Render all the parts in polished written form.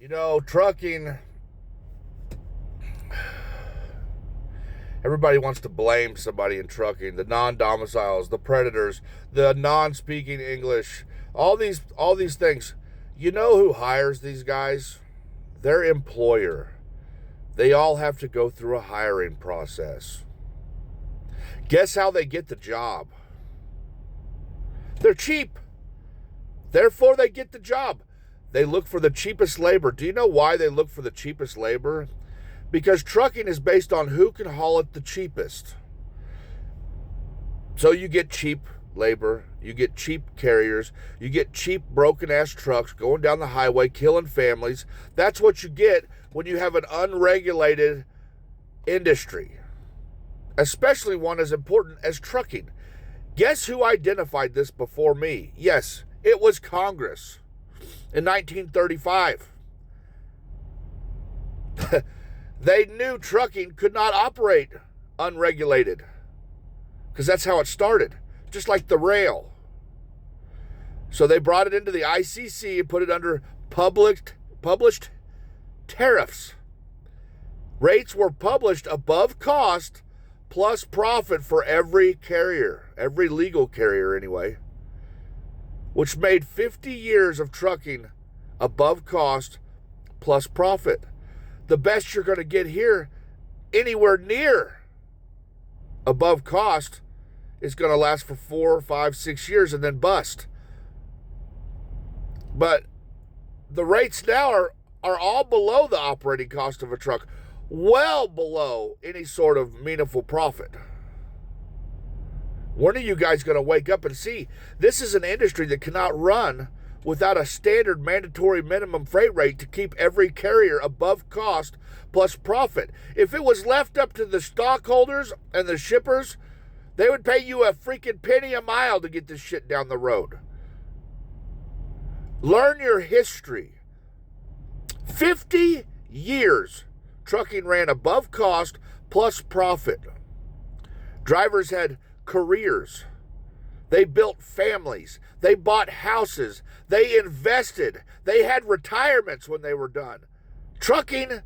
Trucking, everybody wants to blame somebody in trucking, the non-domiciles, the predators, the non-speaking English, all these things. You know who hires these guys? Their employer. They all have to go through a hiring process. Guess how they get the job? They're cheap. Therefore, they get the job. They look for the cheapest labor. Do you know why they look for the cheapest labor? Because trucking is based on who can haul it the cheapest. So you get cheap labor, you get cheap carriers, you get cheap broken-ass trucks going down the highway, killing families. That's what you get when you have an unregulated industry, especially one as important as trucking. Guess who identified this before me? Yes, it was Congress in 1935. They knew trucking could not operate unregulated because that's how it started, just like the rail. So they brought it into the ICC and put it under published tariffs. Rates were published above cost plus profit for every carrier, every legal carrier anyway, which made 50 years of trucking above cost plus profit. The best you're going to get here, anywhere near above cost, is going to last for 4, 5, 6 years and then bust. But the rates now are all below the operating cost of a truck, well below any sort of meaningful profit. When are you guys going to wake up and see this is an industry that cannot run without a standard mandatory minimum freight rate to keep every carrier above cost plus profit? If it was left up to the stockholders and the shippers, they would pay you a freaking penny a mile to get this shit down the road. Learn your history. 50 years trucking ran above cost plus profit. Drivers had careers. They built families. They bought houses. They invested. They had retirements when they were done. Trucking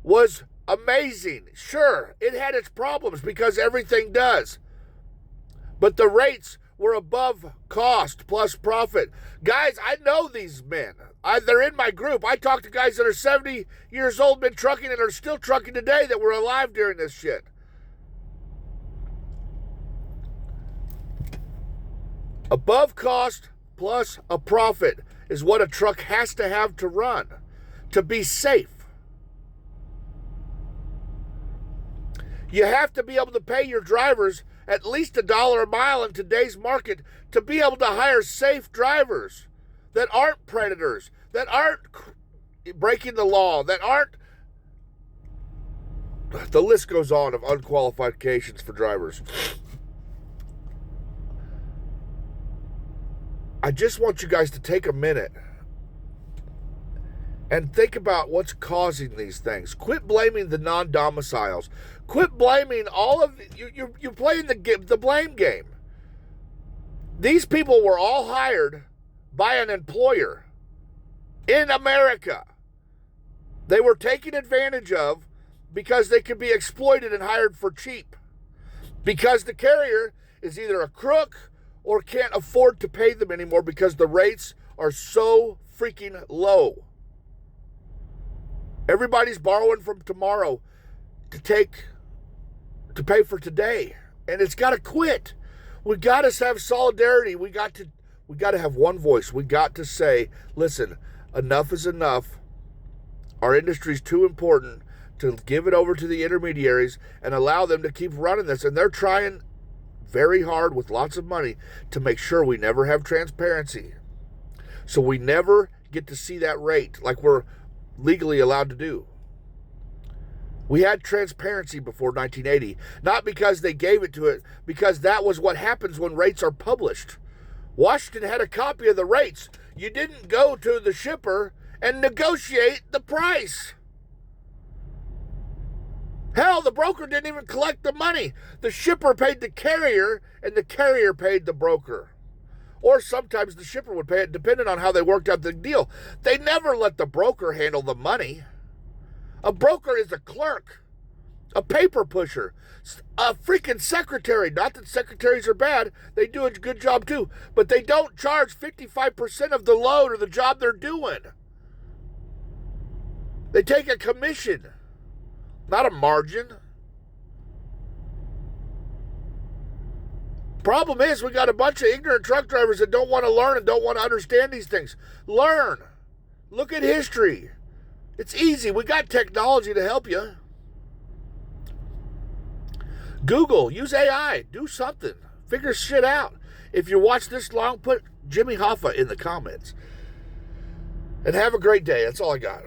was amazing. Sure, it had its problems because everything does. But the rates were above cost plus profit. Guys, I know these men. They're in my group. I talk to guys that are 70 years old, been trucking, and are still trucking today that were alive during this shit. Above cost plus a profit is what a truck has to have to run, to be safe. You have to be able to pay your drivers at least $1 a mile in today's market to be able to hire safe drivers that aren't predators, that aren't breaking the law, that aren't... The list goes on of unqualifications for drivers. I just want you guys to take a minute and think about what's causing these things. Quit blaming the non-domiciles. Quit blaming all of you're playing the blame game. These people were all hired by an employer in America. They were taken advantage of because they could be exploited and hired for cheap. Because the carrier is either a crook or can't afford to pay them anymore because the rates are so freaking low. Everybody's borrowing from tomorrow to pay for today. And it's got to quit. We got to have solidarity. We got to have one voice. We got to say, listen, enough is enough. Our industry's too important to give it over to the intermediaries and allow them to keep running this. And they're trying very hard with lots of money to make sure we never have transparency. So we never get to see that rate like we're legally allowed to do. We had transparency before 1980, not because they gave it to it, because that was what happens when rates are published. Washington had a copy of the rates. You didn't go to the shipper and negotiate the price. Hell, the broker didn't even collect the money. The shipper paid the carrier, and the carrier paid the broker. Or sometimes the shipper would pay it, depending on how they worked out the deal. They never let the broker handle the money. A broker is a clerk, a paper pusher, a freaking secretary. Not that secretaries are bad. They do a good job too. But they don't charge 55% of the load or the job they're doing. They take a commission, not a margin. Problem is, we got a bunch of ignorant truck drivers that don't want to learn and don't want to understand these things. Learn. Look at history. It's easy. We got technology to help you. Google. Use AI. Do something. Figure shit out. If you watch this long, put Jimmy Hoffa in the comments. And have a great day. That's all I got.